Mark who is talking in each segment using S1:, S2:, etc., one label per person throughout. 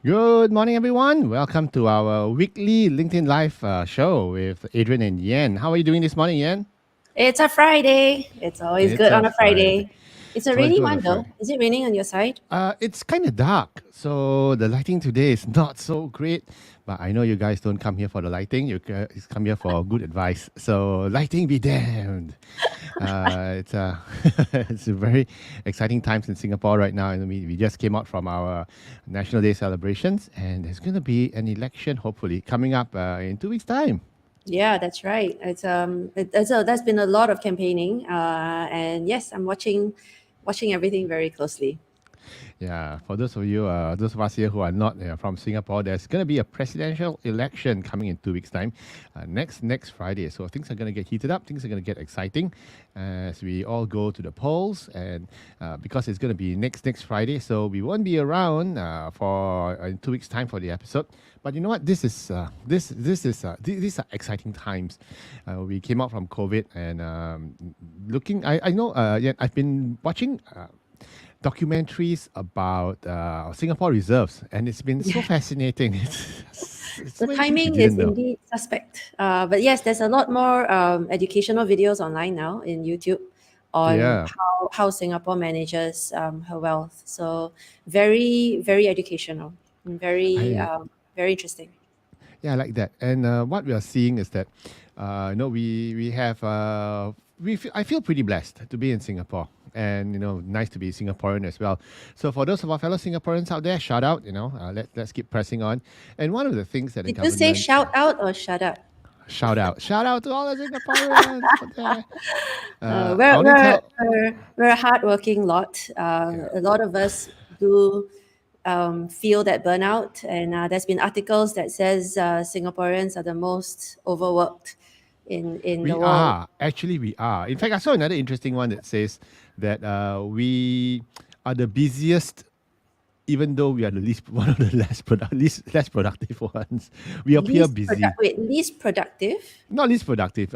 S1: Good morning, everyone. Welcome to our weekly LinkedIn Live show with Adrian and Yen. How are you doing this morning, Yen?
S2: It's a Friday. It's always
S1: It's
S2: good
S1: a
S2: on a
S1: Friday.
S2: Friday. It's a
S1: It's always
S2: rainy
S1: good on a
S2: one though.
S1: Friday.
S2: Is it raining on your side?
S1: It's kind of dark, so the lighting today is not so great. But I know you guys don't come here for the lighting. You come here for good advice. So lighting be damned. It's it's a very exciting times in Singapore right now. And we just came out from our National Day celebrations, and there's going to be an election hopefully coming up in 2 weeks' time.
S2: Yeah, that's right. There's been a lot of campaigning, and yes, I'm watching everything very closely.
S1: Yeah, for those of you, those of us here who are not from Singapore, there's going to be a presidential election coming in 2 weeks' time, next Friday. So things are going to get heated up. Things are going to get exciting as we all go to the polls, and because it's going to be next Friday, so we won't be around for in 2 weeks' time for the episode. But you know what? These are exciting times. We came out from COVID and looking. I know. Yeah, I've been watching. Documentaries about Singapore reserves, and it's been so fascinating. It's
S2: The
S1: so many things we
S2: timing
S1: didn't
S2: is
S1: know.
S2: indeed suspect, but yes, there's a lot more educational videos online now in YouTube on
S1: Yeah,
S2: how Singapore manages her wealth. So very educational and
S1: I
S2: very interesting.
S1: yeah I like that. And what we are seeing is that we have I feel pretty blessed to be in Singapore. And nice to be Singaporean as well. So for those of our fellow Singaporeans out there, shout out. Let's keep pressing on. And one of the things that the
S2: Did you say
S1: government
S2: shout out or shut up?
S1: shout out to all the Singaporeans out there.
S2: Uh,
S1: I
S2: we're,
S1: only
S2: we're,
S1: tell
S2: we're a hardworking lot.
S1: yeah.
S2: A lot of us do feel that burnout, and there's been articles that says Singaporeans are the most overworked in the
S1: We
S2: world.
S1: are. Actually, we are. In fact, I saw another interesting one that says that we are the busiest, even though we are the least, one of the less productive ones. We appear busy.
S2: Least productive.
S1: Not least productive.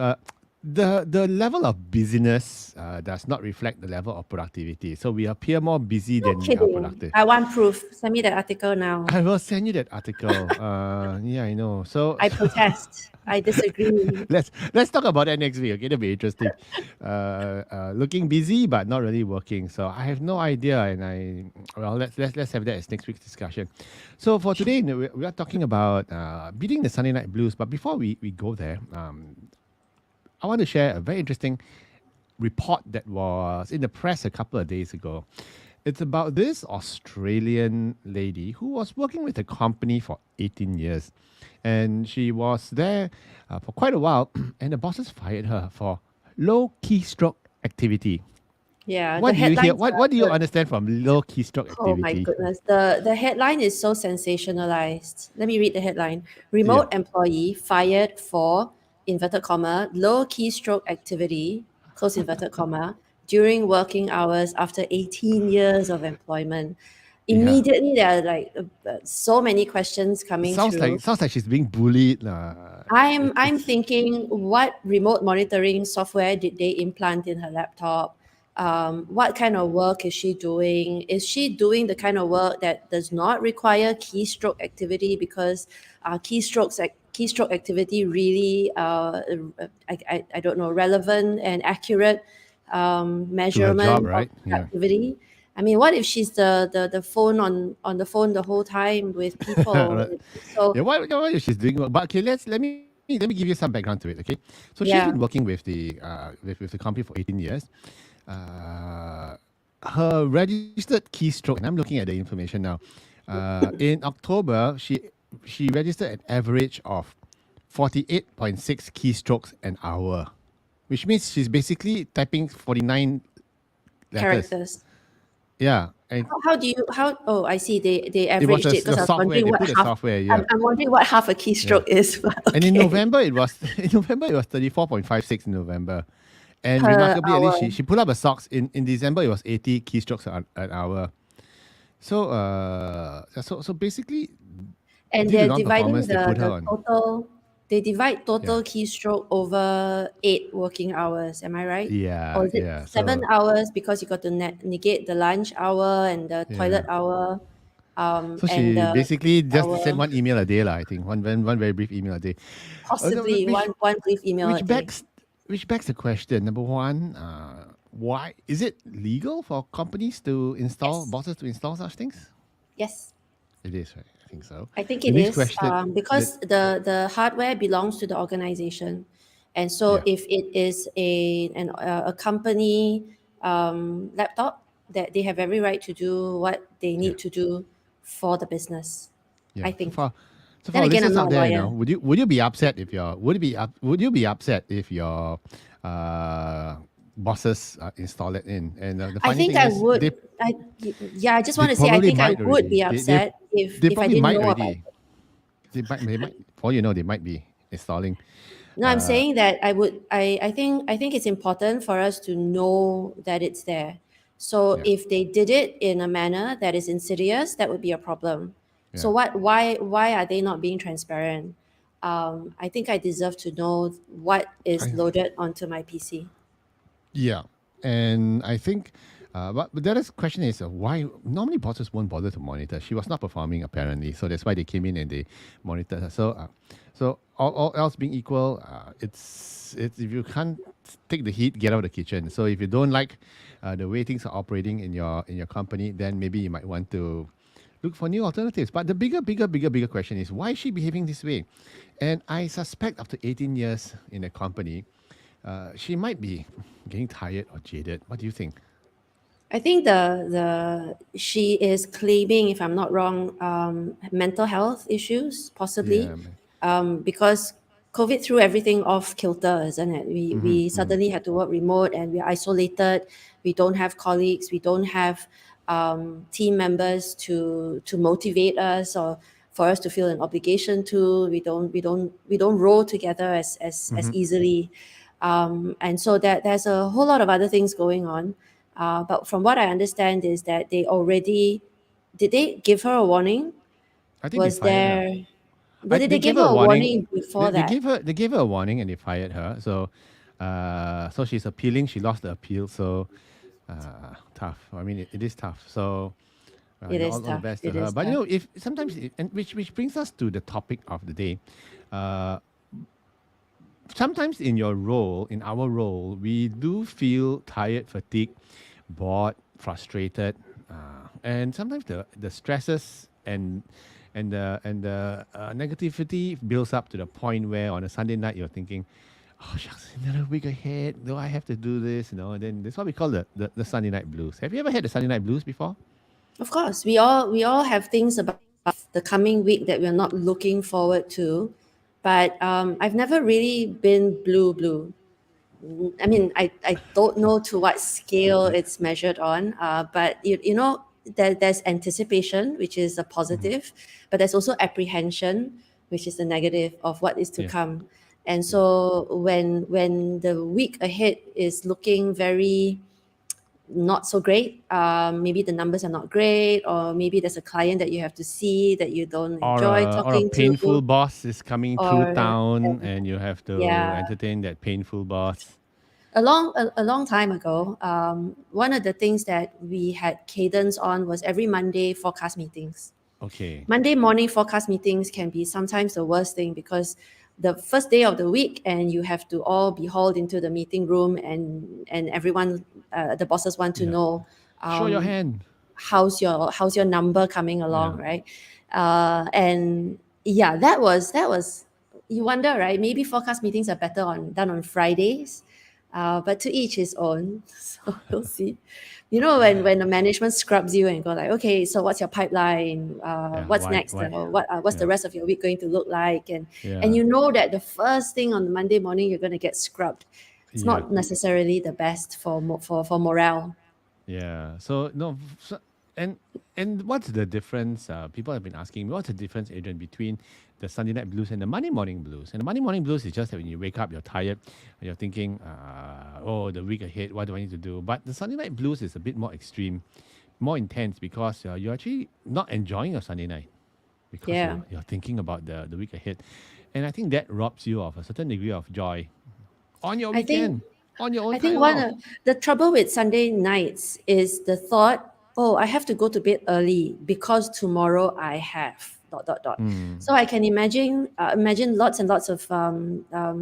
S1: The level of busyness does not reflect the level of productivity. So we appear more busy
S2: No
S1: than we are
S2: kidding.
S1: productive.
S2: I want proof. Send me that article now.
S1: I will send you that article. Yeah, I know. So
S2: I protest. I disagree.
S1: let's talk about that next week. Okay, that'll be interesting. Looking busy but not really working. So I have no idea, and let's have that as next week's discussion. So for today, we are talking about beating the Sunday night blues. But before we go there, I want to share a very interesting report that was in the press a couple of days ago. It's about this Australian lady who was working with a company for 18 years. And she was there for quite a while, and the bosses fired her for low keystroke activity.
S2: Yeah, the
S1: What do you hear?
S2: headlines
S1: What
S2: are
S1: do you
S2: good.
S1: understand from low keystroke
S2: Oh my
S1: activity?
S2: goodness. The headline is so sensationalized. Let me read the headline.
S1: Yeah.
S2: Remote employee fired for inverted comma low keystroke activity close inverted comma during working hours after 18 years of employment.
S1: Yeah.
S2: Immediately there are like so many questions
S1: It
S2: coming through.
S1: sounds like she's being bullied.
S2: I'm thinking, what remote monitoring software did they implant in her laptop? What kind of work is she doing? Is she doing the kind of work that does not require keystroke activity? Because keystroke activity really, I don't know, relevant and accurate
S1: To her job,
S2: measurement of
S1: right? Yeah.
S2: productivity. I mean, what if she's the phone on the phone the whole time with people?
S1: Right.
S2: So
S1: Yeah, what is she's doing? But okay, let me give you some background to it. Okay, so she's been
S2: yeah.
S1: working with the company for 18 years. Uh, Her registered keystroke, and I'm looking at the information now. In October, she registered an average of 48.6 keystrokes an hour, which means she's basically typing 49 letters.
S2: Characters.
S1: Yeah, and
S2: How do you how oh I see they
S1: it was
S2: averaged it because
S1: the
S2: I was
S1: software.
S2: wondering
S1: They
S2: what
S1: put the
S2: half
S1: software. Yeah,
S2: I'm wondering what half a
S1: yeah.
S2: keystroke is, but
S1: And in
S2: okay.
S1: November it was in November it was 34.56 in November. And
S2: Per
S1: remarkably, at least
S2: hour.
S1: she pulled up her socks. In December it was 80 keystrokes an hour. So so basically,
S2: And
S1: due to
S2: they're
S1: non-performance,
S2: dividing
S1: they put her
S2: the
S1: on.
S2: total they divide
S1: Yeah,
S2: total keystroke over 8 working hours, am I right? Or is it
S1: yeah.
S2: seven
S1: So
S2: hours because you got to negate the lunch hour and the toilet
S1: yeah,
S2: hour?
S1: So
S2: And
S1: she basically just sent
S2: our
S1: one email a day, lah. I think one very brief email a day. No,
S2: possibly one brief email a
S1: which
S2: day.
S1: begs which begs the question. Number one, why is it legal for companies to install
S2: Yes,
S1: bosses to install such things?
S2: yes.
S1: It is, right? I think so.
S2: I think
S1: The
S2: it
S1: next
S2: is
S1: question, the
S2: because the hardware belongs to the organization, and so
S1: yeah,
S2: if it is a company laptop, that they have every right to do what they
S1: yeah,
S2: need to do for the business.
S1: yeah.
S2: I think.
S1: So
S2: Then
S1: for
S2: again, I'm
S1: listeners
S2: not
S1: out
S2: a
S1: there,
S2: lawyer.
S1: would you be upset if your would you be upset if your uh, bosses install it in? And the
S2: I
S1: funny
S2: think
S1: thing
S2: I
S1: is,
S2: would. I yeah. I just
S1: they
S2: want to say I
S1: probably
S2: think I
S1: might
S2: would
S1: already.
S2: be upset
S1: They
S2: if I
S1: probably
S2: didn't
S1: might
S2: know about
S1: already.
S2: it.
S1: They might. For all you know, they might be installing.
S2: No, I'm saying that I would. I think it's important for us to know that it's there. So
S1: Yeah,
S2: if they did it in a manner that is insidious, that would be a problem. So
S1: yeah.
S2: what? Why are they not being transparent? I think I deserve to know what is
S1: I,
S2: loaded onto my PC.
S1: Yeah, and I think, but the other question is why normally bosses won't bother to monitor. She was not performing apparently, so that's why they came in and they monitored her. So all else being equal, it's if you can't take the heat, get out of the kitchen. So if you don't like the way things are operating in your company, then maybe you might want to look for new alternatives. But the bigger question is why is she behaving this way? And I suspect after 18 years in a company, she might be getting tired or jaded. What do you think?
S2: I think the she is claiming, if I'm not wrong, mental health issues possibly,
S1: Yeah. Man.
S2: because COVID threw everything off kilter, isn't it?
S1: Mm-hmm,
S2: We
S1: mm-hmm.
S2: suddenly had to work remote and we're isolated. We don't have colleagues. We don't have team members to motivate us or for us to feel an obligation to. We don't roll together as
S1: Mm-hmm.
S2: easily, and so that there's a whole lot of other things going on. But from what I understand is that they already did they give her a warning?
S1: I think they
S2: Was
S1: fired her.
S2: there did
S1: They
S2: they
S1: gave
S2: give
S1: her
S2: her
S1: a
S2: a
S1: warning.
S2: warning before that?
S1: They gave her a warning and they fired her. So she's appealing. She lost the appeal. So tough. I mean, it is tough. So
S2: It is
S1: all the
S2: tough.
S1: best to
S2: It
S1: her.
S2: is
S1: But
S2: tough.
S1: if sometimes, and which brings us to the topic of the day. Uh, Sometimes in your role, in our role, we do feel tired, fatigued, bored, frustrated, and sometimes the stresses and the negativity builds up to the point where on a Sunday night you're thinking, oh shucks, another week ahead. Do I have to do this? And then that's what we call the Sunday night blues. Have you ever had the Sunday night blues before?
S2: Of course, we all have things about the coming week that we're not looking forward to, but I've never really been blue. I mean, I don't know to what scale it's measured on, but there's anticipation, which is a
S1: Hmm.
S2: positive, but there's also apprehension, which is the negative of what is to
S1: Yeah,
S2: come. And
S1: yeah.
S2: so when the week ahead is looking very not so great, maybe the numbers are not great, or maybe there's a client that you have to see that you don't enjoy
S1: Or a
S2: talking
S1: painful
S2: to,
S1: boss is coming through
S2: or
S1: town and you have to
S2: yeah.
S1: entertain that painful boss.
S2: A long time ago, one of the things that we had cadence on was every Monday forecast meetings.
S1: Okay.
S2: Monday morning forecast meetings can be sometimes the worst thing because the first day of the week and you have to all be hauled into the meeting room, and everyone, the bosses want to
S1: Yeah.
S2: know
S1: Show your
S2: um,
S1: hand.
S2: how's your number coming along,
S1: Yeah.
S2: right? And yeah, that was you wonder, right? Maybe forecast meetings are better on done on Fridays, but to each his own. So we'll see. When the management scrubs you and go like, okay, so what's your pipeline?
S1: Yeah.
S2: What's next?
S1: Why?
S2: What's the
S1: Yeah.
S2: rest of your week going to look like? And
S1: Yeah.
S2: you know that the first thing on the Monday morning you're going to get scrubbed. It's
S1: Yeah.
S2: not necessarily the best for morale.
S1: Yeah. So no, and what's the difference? People have been asking me, what's the difference, Adrian, between the Sunday night blues and the Monday morning blues? And the Monday morning blues is just that when you wake up, you're tired, and you're thinking, oh, the week ahead, what do I need to do? But the Sunday night blues is a bit more extreme, more intense because you're actually not enjoying your Sunday night because
S2: Yeah.
S1: you're thinking about the week ahead, and I think that robs you of a certain degree of joy on your
S2: I think
S1: weekend, on your own
S2: I think
S1: time
S2: one
S1: off.
S2: of the trouble with Sunday nights is the thought. oh, I have to go to bed early because tomorrow I have dot dot dot.
S1: Mm.
S2: So I can imagine lots and lots of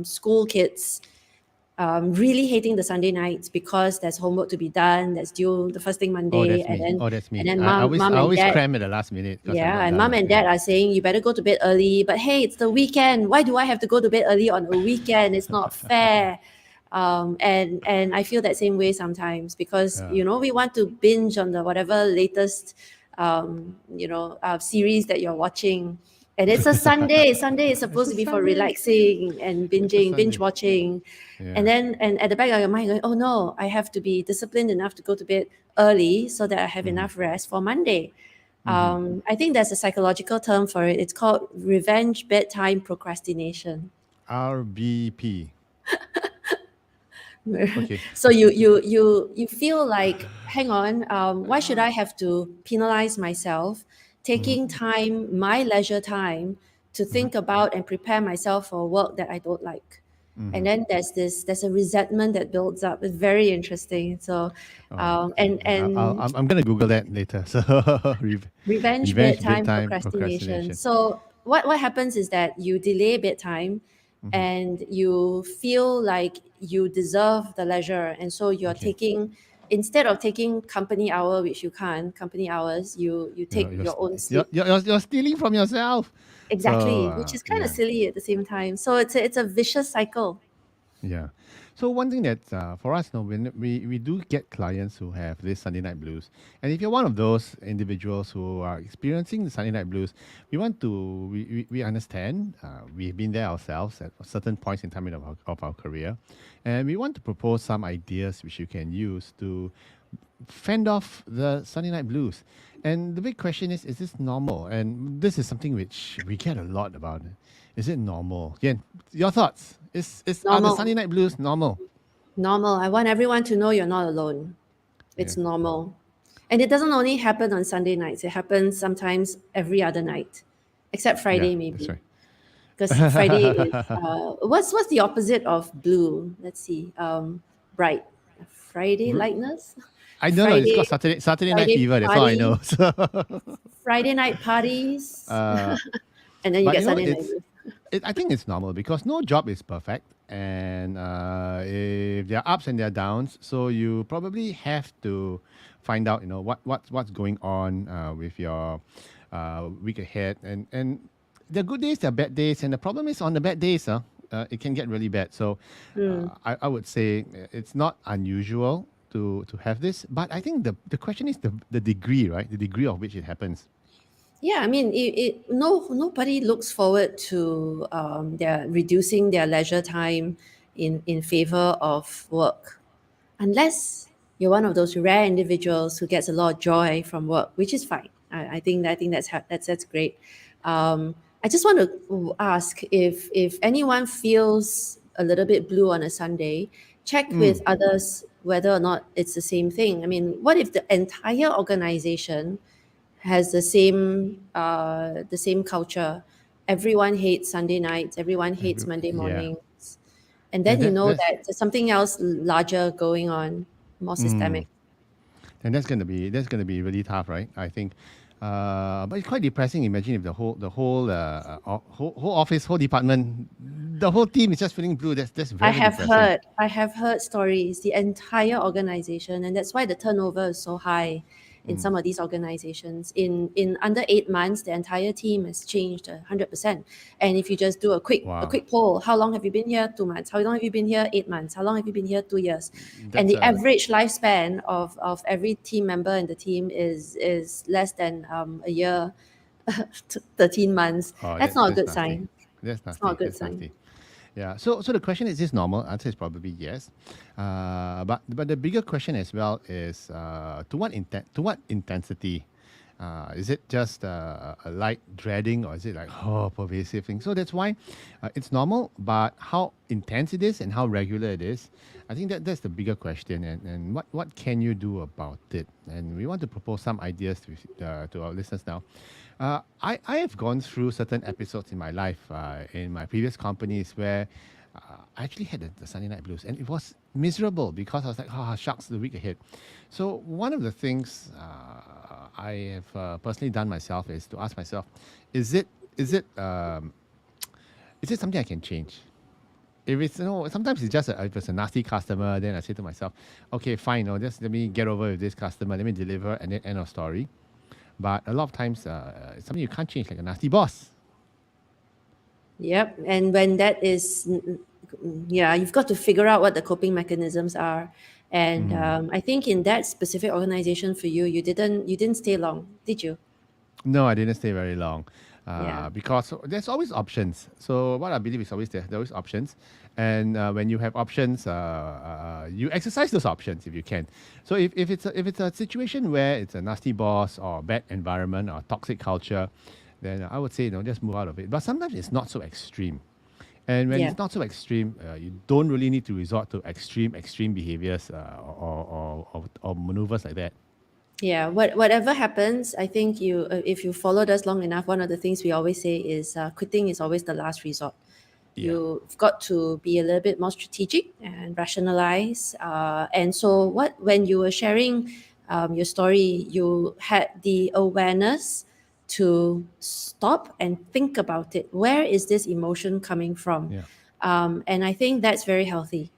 S2: school kids really hating the Sunday nights because there's homework to be done that's due the first thing
S1: Oh,
S2: Monday,
S1: that's me. Oh, that's
S2: and
S1: me.
S2: then
S1: I always
S2: mom
S1: I
S2: and
S1: always
S2: dad,
S1: cram at the last minute because I'm
S2: yeah,
S1: not
S2: and
S1: done.
S2: mom and
S1: Yeah.
S2: dad are saying you better go to bed early, but hey, it's the weekend. Why do I have to go to bed early on a weekend? It's not fair. And I feel that same way sometimes because
S1: Yeah.
S2: we want to binge on the whatever latest series that you're watching, and it's a Sunday. Sunday is
S1: It's
S2: supposed
S1: a
S2: to be for
S1: Sunday.
S2: relaxing and
S1: It's a
S2: binge
S1: Sunday.
S2: watching. And
S1: Yeah.
S2: then and at the back of your mind going, oh no, I have to be disciplined enough to go to bed early so that I have
S1: Mm-hmm.
S2: enough rest for Monday.
S1: Mm-hmm.
S2: I think there's a psychological term for it. It's called revenge bedtime procrastination.
S1: RBP. Okay.
S2: So you feel like, hang on, why should I have to penalize myself taking
S1: Mm-hmm.
S2: time, my leisure time, to
S1: Mm-hmm.
S2: think about and prepare myself for work that I don't like?
S1: Mm-hmm.
S2: And then there's a resentment that builds up. It's very interesting. So
S1: Oh,
S2: and
S1: I'm gonna Google that later. So
S2: revenge
S1: revenge
S2: bedtime
S1: bedtime
S2: procrastination.
S1: procrastination.
S2: So what happens is that you delay bedtime
S1: Mm-hmm.
S2: and you feel like you deserve the leisure, and so you're
S1: Okay.
S2: taking, instead of taking company hour, which you can't company hours, you take
S1: You're,
S2: your own
S1: st-
S2: sleep.
S1: you're stealing from yourself. So
S2: Exactly, which is kind of
S1: yeah.
S2: silly at the same time. So it's a vicious cycle.
S1: Yeah. So one thing that for us, no, when we do get clients who have this Sunday night blues, and if you're one of those individuals who are experiencing the Sunday night blues, we understand. We've been there ourselves at certain points in time of our career, and we want to propose some ideas which you can use to fend off the Sunday night blues. And the big question is this normal? And this is something which we get a lot about. Is it normal? Again, your thoughts. Are the Sunday
S2: Normal,
S1: night blues normal?
S2: normal. I want everyone to know you're not alone.
S1: Yeah.
S2: It's normal. And it doesn't only happen on Sunday nights, it happens sometimes every other night, except
S1: Yeah,
S2: Friday,
S1: that's
S2: maybe.
S1: right.
S2: Because Friday is, what's the opposite of blue? Let's see. Bright. Friday
S1: R-
S2: lightness?
S1: I don't know. It's called
S2: Friday,
S1: Saturday Night
S2: Friday
S1: Fever. That's all I know.
S2: party, Friday night parties,
S1: uh,
S2: and then you
S1: but
S2: get Sunday night blues.
S1: I think it's normal because no job is perfect, and if there are ups and there are downs, so you probably have to find out, what's going on with your week ahead, and there are good days, there are bad days, and the problem is on the bad days, it can get really bad. So
S2: Mm.
S1: I would say it's not unusual to have this, but I think the question is the degree, right? The degree of which it happens.
S2: Yeah, I mean, nobody looks forward to their reducing their leisure time in favor of work, unless you're one of those rare individuals who gets a lot of joy from work, which is fine. I think that's great. I just want to ask if anyone feels a little bit blue on a Sunday, check with
S1: Mm.
S2: others whether or not it's the same thing. I mean, what if the entire organization has the same culture? Everyone hates Sunday nights. Everyone hates Monday
S1: Yeah,
S2: mornings, and
S1: and
S2: then you know
S1: that's
S2: that there's something else larger going on, more
S1: mm,
S2: systemic.
S1: and that's gonna be really tough, right? I think, but it's quite depressing. Imagine if the whole office, whole department, the whole team is just feeling blue. That's
S2: I
S1: very
S2: have
S1: depressing.
S2: heard, I have heard stories, the entire organization, and that's why the turnover is so high in
S1: Mm.
S2: some of these organizations. In under 8 months, the entire team has changed 100%. And if you just do a
S1: Wow,
S2: quick poll, how long have you been here? 2 months. How long have you been here? 8 months. How long have you been here? 2 years. And
S1: that's
S2: the
S1: a
S2: average lifespan of every team member in the team is less than a year, 13 months.
S1: oh
S2: That's
S1: that
S2: not a
S1: that's
S2: good
S1: nasty.
S2: sign.
S1: That's
S2: It's not a
S1: nasty.
S2: good
S1: That's
S2: sign.
S1: nasty. Yeah. So the question is this normal? Answer is probably yes. But the bigger question as well is to what intensity? Is it just a light dreading, or is it like pervasive thing? So that's why it's normal. But how intense it is and how regular it is, I think that's the bigger question. And what can you do about it? And we want to propose some ideas to our listeners now. I have gone through certain episodes in my life in my previous companies where I actually had the Sunday night blues, and miserable because I was like, shucks, the week ahead. So one of the things I have personally done myself is to ask myself, is it is it um, is it something I can change? If it's sometimes it's just if it's a nasty customer, then I say to myself, okay, fine, just let me get over with this customer, let me deliver, and then end of story. But a lot of times, it's something you can't change, like a nasty boss.
S2: Yep. And when that is, yeah, you've got to figure out what the coping mechanisms are. And I think in that specific organization for you, you didn't stay long, did you?
S1: No, I didn't stay very long
S2: Yeah.
S1: because there's always options. So what I believe is there's always options, and when you have options, you exercise those options if you can. So if it's a situation where it's a nasty boss or bad environment or toxic culture, then I would say just move out of it. But sometimes it's not so extreme. And when
S2: Yeah.
S1: it's not so extreme, you don't really need to resort to extreme behaviors or maneuvers like that.
S2: Yeah, whatever happens, I think if you followed us long enough, one of the things we always say is quitting is always the last resort.
S1: Yeah.
S2: You've got to be a little bit more strategic and rationalize. And so, when you were sharing your story, you had the awareness to stop and think about it. Where is this emotion coming from?
S1: Yeah.
S2: And I think that's very healthy.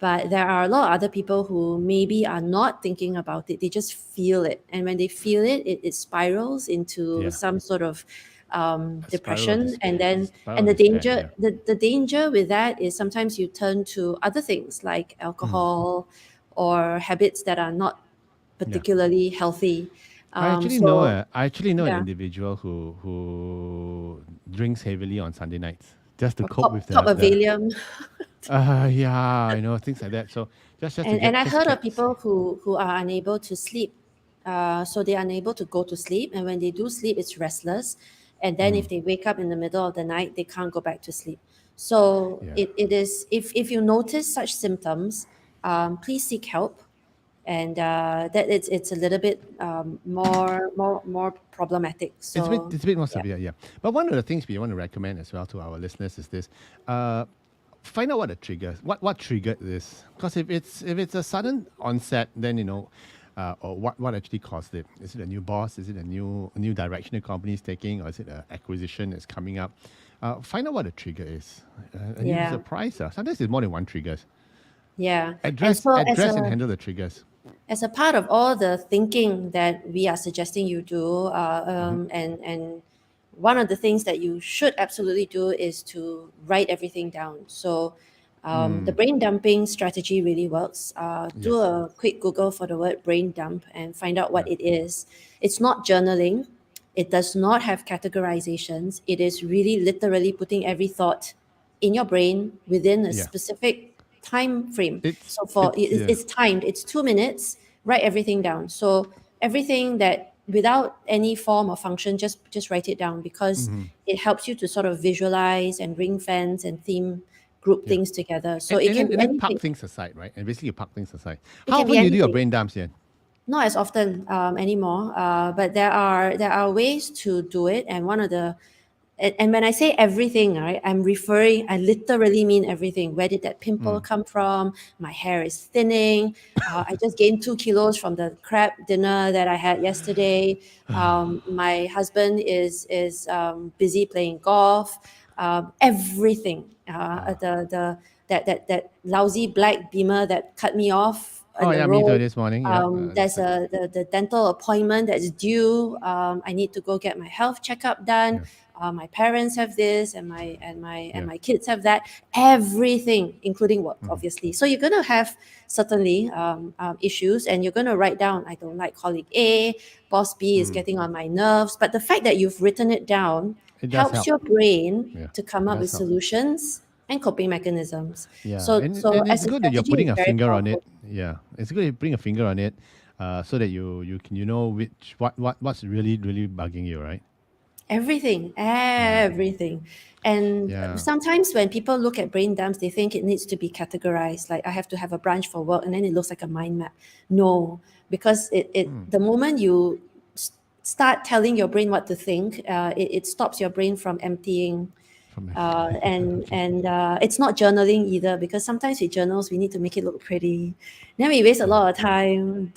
S2: But there are a lot of other people who maybe are not thinking about it. They just feel it. And when they feel it, it spirals into
S1: Yeah.
S2: some sort of
S1: A spiral of
S2: depression. And
S1: despair.
S2: then,
S1: Spiral
S2: and
S1: of
S2: the
S1: despair.
S2: danger,
S1: Yeah.
S2: the danger with that is sometimes you turn to other things like alcohol or habits that are not
S1: Yeah.
S2: particularly healthy.
S1: I actually know
S2: So,
S1: a, I actually know an
S2: yeah,
S1: individual who drinks heavily on Sunday nights just to
S2: or
S1: cope with
S2: top
S1: the
S2: of Valium.
S1: yeah, I know things like that. So just to
S2: And
S1: get
S2: I
S1: just
S2: heard of
S1: get
S2: people who are unable to sleep. So they're unable to go to sleep. And when they do sleep, it's restless. And then if they wake up in the middle of the night, they can't go back to sleep. So
S1: yeah.
S2: it is, if you notice such symptoms, please seek help. And that it's a little bit more problematic. So
S1: It's a bit more
S2: yeah.
S1: severe, yeah. But one of the things we want to recommend as well to our listeners is this: uh, find out what the triggers, what triggered this. Because if it's a sudden onset, then or what actually caused it. Is it a new boss? Is it a new direction the company is taking, or is it an acquisition that's coming up? Find out what the trigger is, and you'll be
S2: Yeah.
S1: surprised. Sometimes there's more than one triggers.
S2: Yeah. And
S1: Address
S2: so
S1: address and handle the triggers.
S2: as a part of all the thinking that we are suggesting you do, and one of the things that you should absolutely do is to write everything down. So the brain dumping strategy really works. Do
S1: Yes.
S2: a quick Google for the word brain dump and find out
S1: Yeah.
S2: what it is. It's not journaling. It does not have categorizations. It is really literally putting every thought in your brain within a
S1: Yeah.
S2: specific time frame.
S1: It's
S2: So for
S1: it's yeah.
S2: it's timed. It's 2 minutes. Write everything down. So everything that without any form or function, just write it down because it helps you to sort of visualize and ring fence and theme group
S1: Yeah.
S2: things together. So
S1: And,
S2: it
S1: and
S2: can
S1: then
S2: be
S1: and then park
S2: anything.
S1: things aside, right? And basically you park things aside.
S2: It
S1: How
S2: can be
S1: often do you do your
S2: anything.
S1: brain dumps, Ian?
S2: Not as often anymore, but there are ways to do it, and one of the and when I say everything, right, I literally mean everything. Where did that pimple come from? My hair is thinning. I just gained 2 kilos from the crab dinner that I had yesterday. My husband is busy playing golf. Everything. That lousy black Beamer that cut me off
S1: Oh
S2: in the
S1: yeah, me too
S2: road.
S1: this morning. Yeah. That's
S2: There's
S1: like
S2: the dental appointment that's due. I need to go get my health checkup done.
S1: yeah.
S2: My parents have this, and
S1: Yeah.
S2: my kids have that. Everything, including work, obviously. So you're gonna have certainly issues, and you're gonna write down. I don't like colleague A. Boss B is getting on my nerves. But the fact that you've written it down
S1: It does
S2: helps
S1: help.
S2: your brain
S1: Yeah.
S2: to come
S1: It
S2: up
S1: does
S2: with
S1: help.
S2: solutions and coping mechanisms.
S1: Yeah.
S2: So
S1: And it's
S2: as a
S1: good that you're
S2: strategy,
S1: putting
S2: it's
S1: a
S2: very
S1: finger on it.
S2: powerful.
S1: Yeah. It's good you bring a finger on it, so that you can which what's really bugging you, right? Yeah.
S2: Everything. And
S1: Yeah.
S2: sometimes when people look at brain dumps, they think it needs to be categorized. Like I have to have a branch for work, and then it looks like a mind map. No, because the moment you start telling your brain what to think, it stops your brain from emptying.
S1: From okay.
S2: And it's not journaling either, because sometimes with journals we need to make it look pretty. Then we waste a
S1: Oh,
S2: lot of time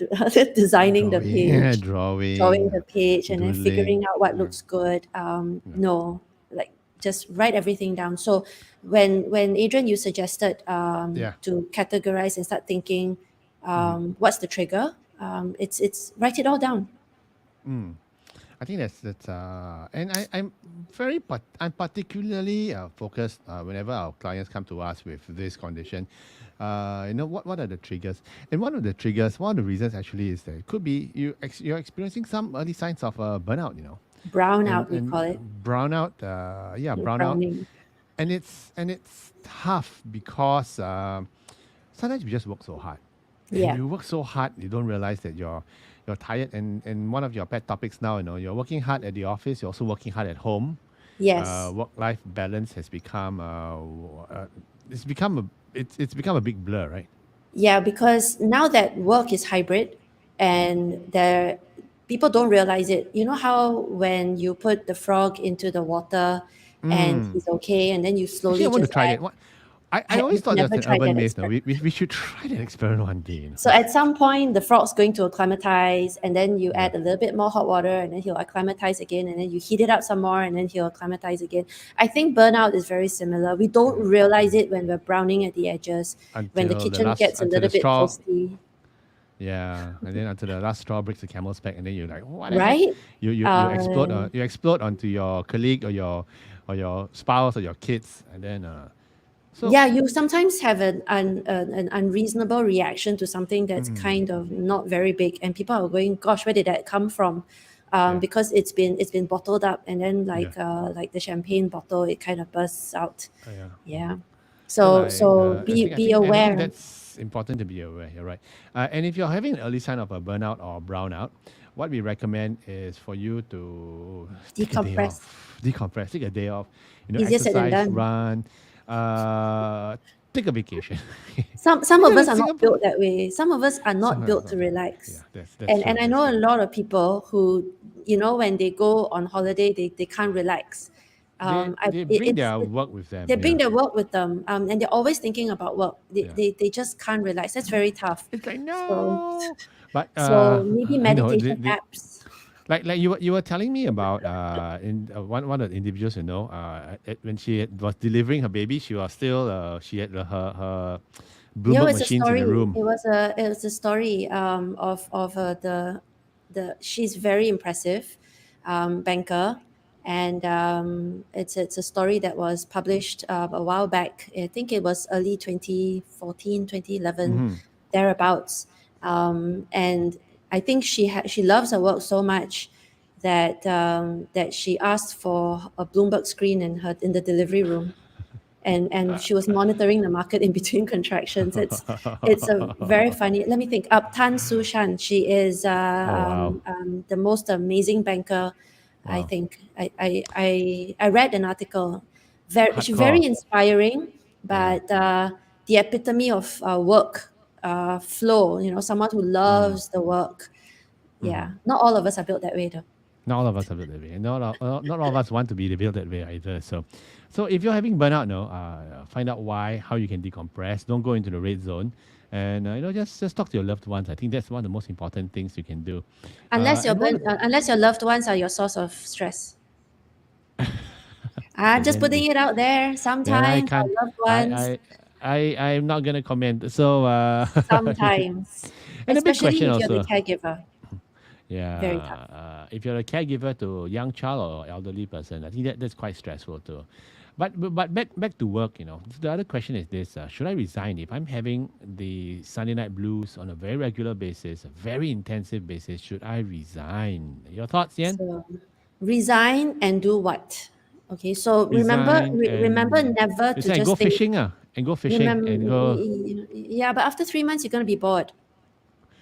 S2: designing the
S1: drawing,
S2: page, drawing
S1: drawing,
S2: the page, and then
S1: doodling.
S2: figuring out what
S1: Yeah,
S2: looks good.
S1: yeah.
S2: No, like just write everything down. So when Adrian, you suggested
S1: Yeah.
S2: to categorize and start thinking,
S1: Mm-hmm.
S2: what's the trigger? It's write it all down.
S1: Mm. I think that's and I'm I'm particularly focused whenever our clients come to us with this condition. What are the triggers? And one of the triggers, one of the reasons actually is that it could be you're experiencing some early signs of burnout.
S2: Brown
S1: And
S2: out, we call it.
S1: brownout, brownout,
S2: Browning.
S1: and it's tough because sometimes you just work so hard. And
S2: Yeah.
S1: you work so hard, you don't realize that you're tired. And one of your pet topics now, you're working hard at the office, you're also working hard at home.
S2: Yes.
S1: Work-life balance has become it's become a big blur, right?
S2: Yeah, because now that work is hybrid, and there people don't realize it. You know how when you put the frog into the water and
S1: Mm.
S2: he's okay, and then you
S1: Actually, I
S2: slowly
S1: want to
S2: just
S1: try
S2: add.
S1: that. I always
S2: You've
S1: thought that was
S2: never
S1: an
S2: tried
S1: urban
S2: that
S1: myth. No,
S2: experiment.
S1: we should try that experiment one day.
S2: So at some point, the frog's going to acclimatize, and then you
S1: Yeah.
S2: add a little bit more hot water, and then he'll acclimatize again, and then you heat it up some more, and then he'll acclimatize again. I think burnout is very similar. We don't
S1: Yeah.
S2: realize it when we're browning at the edges, when the kitchen gets a
S1: Until the
S2: little bit
S1: straw.
S2: toasty,
S1: Yeah, and then until the last straw breaks the camel's back, and then you're like, what the heck?
S2: right?
S1: You
S2: Uh,
S1: explode onto your colleague or your spouse or your kids, and then so
S2: yeah, you sometimes have an unreasonable reaction to something that's
S1: mm,
S2: kind of not very big, and people are going, "Gosh, where did that come from?"
S1: yeah,
S2: Because it's been bottled up, and then
S1: yeah,
S2: like the champagne bottle, it kind of bursts out.
S1: yeah.
S2: Yeah.
S1: Well,
S2: So
S1: I
S2: be
S1: think
S2: be
S1: and I think
S2: aware.
S1: that's important to be aware. You're right. And if you're having an early sign of a burnout or brownout, what we recommend is for you to take a day
S2: Decompress.
S1: off, decompress, take a day off.
S2: Easier said than
S1: Exercise,
S2: done.
S1: run, take a vacation.
S2: Some of
S1: Because
S2: us
S1: in
S2: are not
S1: Singapore,
S2: built that way. Some of us are not
S1: sometimes it's
S2: built to
S1: not bad. Yeah,
S2: relax.
S1: that's
S2: And
S1: true.
S2: I
S1: That's
S2: know a
S1: true.
S2: lot of people who, when they go on holiday, they can't relax.
S1: They bring their work with
S2: They
S1: them.
S2: bring
S1: Yeah,
S2: their work with them, and they're always thinking about work. They,
S1: yeah.
S2: they, they just can't relax. That's very tough.
S1: It's like
S2: So
S1: no, but
S2: so maybe
S1: I know
S2: meditation apps.
S1: like you were telling me about in one of the individuals when was delivering her baby, she was still she had her Bloomberg
S2: It's a
S1: machines in
S2: story.
S1: the room.
S2: It was a story of the she's very impressive banker, and it's a story that was published a while back. I think it was early 2014, 2011,
S1: Mm-hmm.
S2: thereabouts. And I think she loves her work so much that she asked for a Bloomberg screen in the delivery room, and she was monitoring the market in between contractions. It's a very funny. Let me think. Tan Su Shan. She is
S1: Oh wow,
S2: the most amazing banker. I
S1: wow,
S2: think I read an article. She's
S1: hardcore.
S2: very inspiring,
S1: Yeah.
S2: but the epitome of work flow. Someone who
S1: Mm-hmm.
S2: loves the work.
S1: Mm-hmm.
S2: Yeah, not all of us are built that way though.
S1: Not all of us are built that way. And not all of us want to be built that way either. So if you're having burnout, no, find out why, how you can decompress. Don't go into the red zone, and just talk to your loved ones. I think that's one of the most important things you can do. And one,
S2: Unless your loved ones are your source of stress.
S1: okay,
S2: Just putting it out there.
S1: then I
S2: Sometimes our
S1: can't.
S2: loved ones,
S1: I I'm not gonna comment. So
S2: sometimes,
S1: and a big
S2: especially
S1: question
S2: if you're the
S1: also.
S2: caregiver, very tough.
S1: Yeah, if you're a caregiver to a young child or elderly person, I think that's quite stressful too. But back to work, The other question is this: should I resign if I'm having the Sunday night blues on a very regular basis, a very intensive basis? Should I resign? Your thoughts, Ian?
S2: So resign and do what? Okay, so
S1: Resign
S2: remember
S1: and
S2: never to
S1: resign. Go
S2: just think.
S1: fishing, and go fishing
S2: Remember,
S1: and go.
S2: yeah, but after 3 months, you're gonna be bored.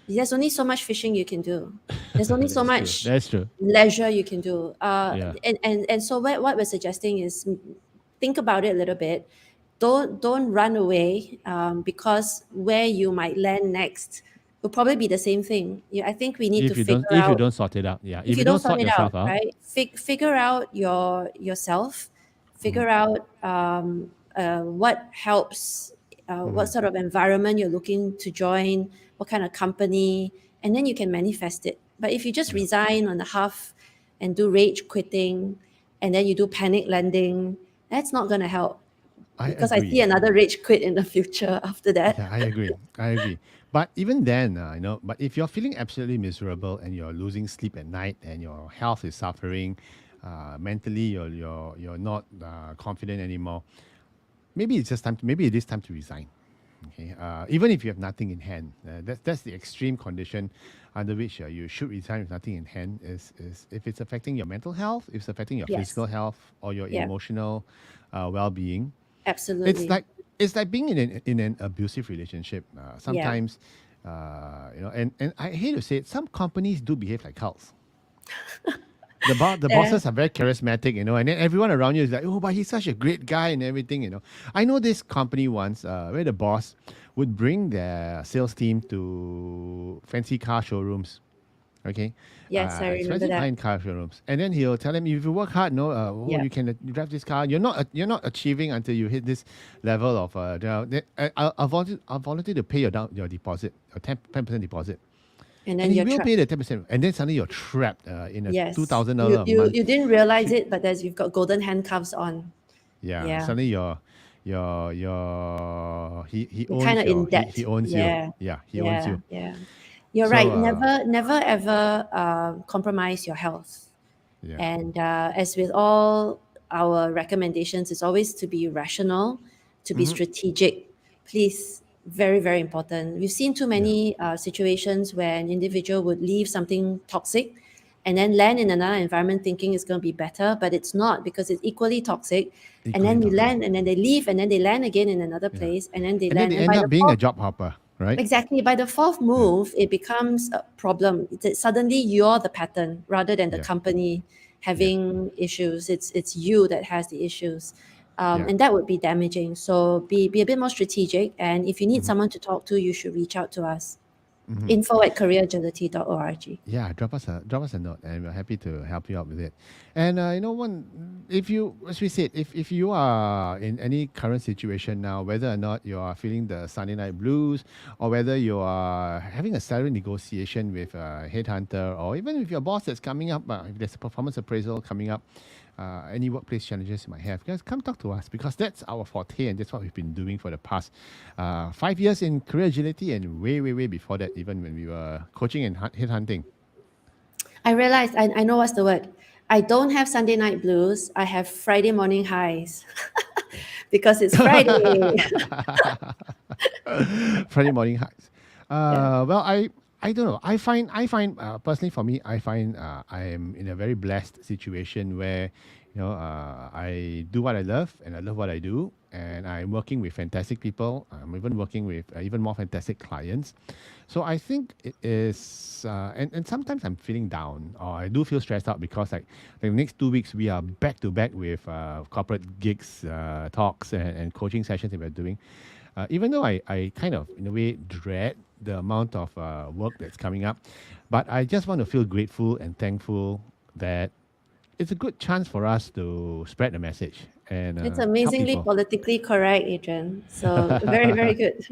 S2: There's only so much fishing you can do. There's only so
S1: That's true.
S2: much
S1: That's true.
S2: leisure you can do.
S1: Yeah.
S2: And so what we're suggesting is, think about it a little bit. Don't run away, because where you might land next will probably be the same thing. I think we need to figure
S1: If you
S2: out,
S1: don't sort it out, yeah.
S2: if
S1: If
S2: you
S1: you
S2: don't
S1: don't
S2: sort
S1: sort
S2: it out,
S1: yourself out,
S2: right? Figure out yourself. figure out what helps, what sort of environment you're looking to join, what kind of company, and then you can manifest it. But if you just
S1: Yeah.
S2: resign on the half and do rage quitting, and then you do panic landing, that's not going to help,
S1: I
S2: because I see
S1: agree.
S2: another rage quit in the future after that.
S1: Yeah, I agree. I agree. But even then, but if you're feeling absolutely miserable and you're losing sleep at night and your health is suffering, mentally you're not confident anymore. Maybe it's just time. Maybe it is time to resign. Okay. Even if you have nothing in hand, that's the extreme condition under which you should resign with nothing in hand. Is if it's affecting your mental health, if it's affecting your
S2: Yes.
S1: physical health or your
S2: Yeah,
S1: emotional well-being. It's
S2: absolutely.
S1: like it's like being in an abusive relationship.
S2: Yeah.
S1: Sometimes, and I hate to say it, some companies do behave like cults. The
S2: There.
S1: bosses are very charismatic, and then everyone around you is like, oh, but he's such a great guy and everything. I know this company once where the boss would bring their sales team to fancy car showrooms. Okay,
S2: Yes, I remember
S1: expensive
S2: that.
S1: high-end car showrooms, and then he'll tell them, if you work hard, no,
S2: Yeah.
S1: you can drive this car. You're not achieving until you hit this level of I'll volunteer to pay your deposit, your 10% deposit,
S2: And
S1: and
S2: then
S1: he
S2: you're
S1: will
S2: trapped.
S1: pay the 10%, and then suddenly you're trapped in a two
S2: Yes.
S1: thousand
S2: You
S1: dollar a
S2: you
S1: month.
S2: you didn't realize it, but as you've got golden handcuffs on.
S1: Yeah,
S2: Yeah.
S1: suddenly he
S2: You're kind
S1: owns
S2: of in
S1: he
S2: debt.
S1: owns you.
S2: Yeah.
S1: Yeah, he owns
S2: Yeah.
S1: you.
S2: Yeah. You're
S1: So
S2: right. Never ever compromise your health.
S1: yeah.
S2: And as with all our recommendations, it's always to be rational, to be
S1: Hmm.
S2: strategic. Please, very, very important. We've seen too
S1: Yeah.
S2: many situations where an individual would leave something toxic and then land in another environment thinking it's going to be better, but it's not, because it's equally toxic. And
S1: Equally
S2: then you
S1: toxic.
S2: land, and then they leave, and then they land again in another
S1: Yeah.
S2: place, and then they
S1: And then
S2: land.
S1: they
S2: And
S1: end
S2: by
S1: up
S2: the
S1: being a
S2: fourth
S1: job hopper, right?
S2: Exactly. By the fourth
S1: Yeah.
S2: move, it becomes a problem. Suddenly you're the pattern rather than the
S1: Yeah.
S2: company
S1: Yeah.
S2: having issues. It's you that has the issues.
S1: Yeah.
S2: And that would be damaging. So be a bit more strategic. And if you need
S1: Hmm.
S2: someone to talk to, you should reach out to us.
S1: Hmm.
S2: info@careeragility.org.
S1: Yeah, drop us a note, and we're happy to help you out with it. And one, if you, as we said, if you are in any current situation now, whether or not you are feeling the Sunday night blues, or whether you are having a salary negotiation with a headhunter, or even with your boss that's coming up, if there's a performance appraisal coming up, any workplace challenges you might have, guys, come talk to us, because that's our forte and that's what we've been doing for the past 5 years in career agility, and way, way, way before that, even when we were coaching and headhunting.
S2: I realized I know what's the word. I don't have Sunday night blues. I have Friday morning highs because it's Friday.
S1: Friday morning hikes.
S2: Yeah.
S1: Well, I don't know. I find personally for me, I find I am in a very blessed situation where I do what I love and I love what I do, and I'm working with fantastic people. I'm even working with even more fantastic clients. So I think it is, and sometimes I'm feeling down, or I do feel stressed out, because like the next 2 weeks we are back to back with corporate gigs, talks, and coaching sessions that we're doing. Even though I kind of, in a way, dread the amount of work that's coming up, but I just want to feel grateful and thankful that it's a good chance for us to spread the message and
S2: It's
S1: help
S2: amazingly
S1: people.
S2: politically correct, Adrian. So very, very good.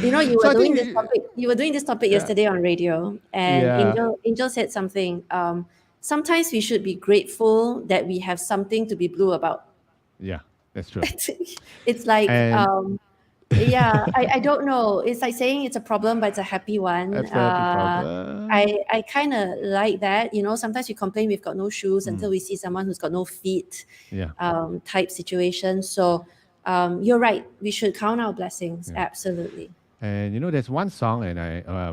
S2: You know, you
S1: So
S2: were
S1: I
S2: doing
S1: think
S2: this topic. You were doing this topic
S1: yeah,
S2: yesterday on radio, and
S1: yeah,
S2: Angel said something. Sometimes we should be grateful that we have something to be blue about.
S1: yeah, that's true.
S2: It's like,
S1: And
S2: yeah, I don't know. It's like saying it's a problem, but it's a happy one.
S1: that's a happy problem.
S2: I kind of like that. You know, sometimes we complain we've got no shoes until
S1: Mm,
S2: we see someone who's got no feet,
S1: yeah,
S2: type situation. So you're right. We should count our blessings.
S1: yeah.
S2: Absolutely.
S1: And there's one song, and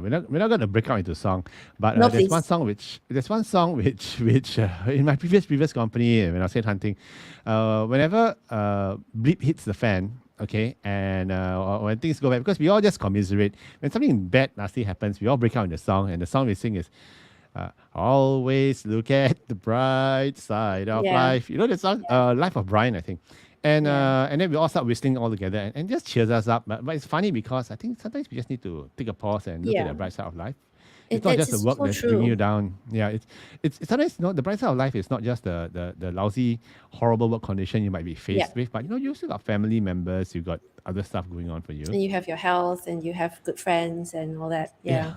S1: we're not gonna break out into song, but
S2: No,
S1: there's one
S2: please.
S1: song which in my previous company, when I was hunting, whenever bleep hits the fan, okay, and or when things go bad, because we all just commiserate. When something bad nasty happens, we all break out in the song, and the song we sing is always look at the bright side of
S2: Yeah.
S1: life. You know the song,
S2: Yeah.
S1: Life of Brian, I think. And
S2: Yeah.
S1: then we all start whistling all together, and just cheers us up. But it's funny because I think sometimes we just need to take a pause and look at
S2: Yeah.
S1: the bright side of life. It's not just the
S2: It's
S1: work
S2: so
S1: that's bringing you
S2: true.
S1: down. Yeah, it's sometimes the bright side of life is not just the lousy, horrible work condition you might be
S2: Yeah.
S1: faced with, but you still got family members, you got other stuff going on for you.
S2: And you have your health and you have good friends and all that.
S1: Yeah.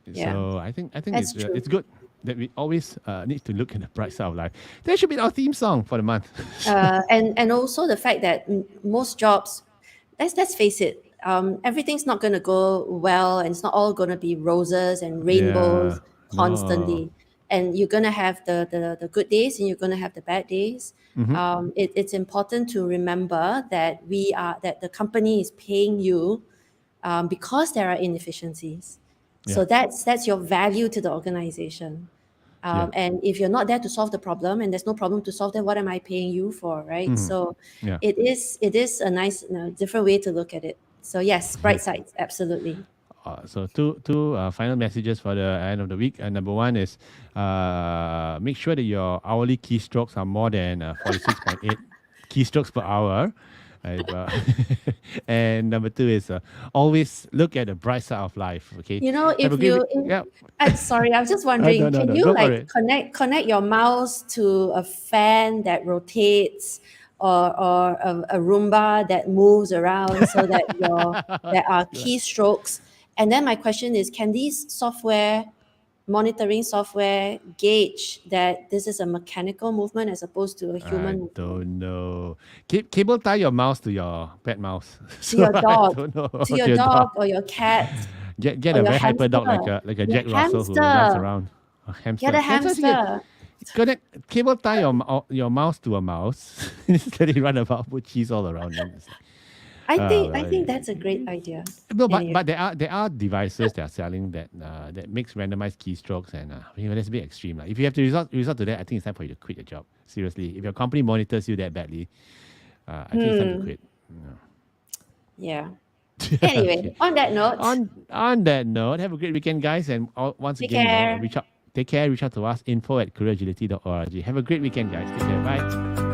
S2: Yeah. Yeah.
S1: So I think
S2: That's true.
S1: it's good that we always need to look at the bright side of life. That should be our theme song for the month.
S2: And also the fact that most jobs, let's face it, everything's not going to go well, and it's not all going to be roses and
S1: Yeah.
S2: rainbows
S1: No.
S2: constantly. And you're going to have the good days and you're going to have the bad days.
S1: Mm-hmm.
S2: It's important to remember that the company is paying you because there are inefficiencies.
S1: Yeah.
S2: So that's your value to the organization.
S1: Yeah.
S2: And if you're not there to solve the problem and there's no problem to solve, then what am I paying you for, right?
S1: Mm-hmm.
S2: So
S1: Yeah.
S2: it is a nice, different way to look at it. So yes, bright sides, absolutely.
S1: So two final messages for the end of the week. Number one is make sure that your hourly keystrokes are more than 46.8 keystrokes per hour. Uh, and number two is always look at the bright side of life. Okay.
S2: You know,
S1: Have a
S2: if
S1: great
S2: you,
S1: week. Yeah.
S2: sorry, I was just
S1: No,
S2: wondering,
S1: no,
S2: can
S1: no.
S2: you
S1: Go for
S2: like
S1: it.
S2: connect your mouse to a fan that rotates, or a Roomba that moves around so that there are keystrokes? And then my question is, can these monitoring software gauge that this is a mechanical movement as opposed to a
S1: I
S2: human movement?
S1: don't know. Cable tie your mouse to your pet mouse.
S2: To
S1: So
S2: your
S1: I
S2: dog,
S1: don't know.
S2: to
S1: To
S2: your
S1: your dog.
S2: dog or your cat
S1: Get
S2: or
S1: a
S2: your
S1: very hyper dog
S2: hamster.
S1: like a
S2: Your
S1: Jack Russell who runs
S2: hamster.
S1: around. A
S2: Get
S1: hamster.
S2: a
S1: Hamsters you
S2: hamster.
S1: connect cable tie your mouse to a mouse. Just let it run about, put cheese all around them. It's like,
S2: I
S1: well,
S2: think that's a great idea.
S1: no,
S2: Anyway,
S1: but there are devices that are selling that makes randomized keystrokes, and that's a bit extreme. Like if you have to resort to that, I think it's time for you to quit your job. Seriously, if your company monitors you that badly, I think it's time to quit.
S2: yeah. Anyway,
S1: Okay.
S2: on that note,
S1: On that note, have a great weekend, guys, and once
S2: take
S1: again,
S2: care.
S1: reach out. Take care. Reach out to us. info@careeragility.org. Have a great weekend, guys. Take care. Bye.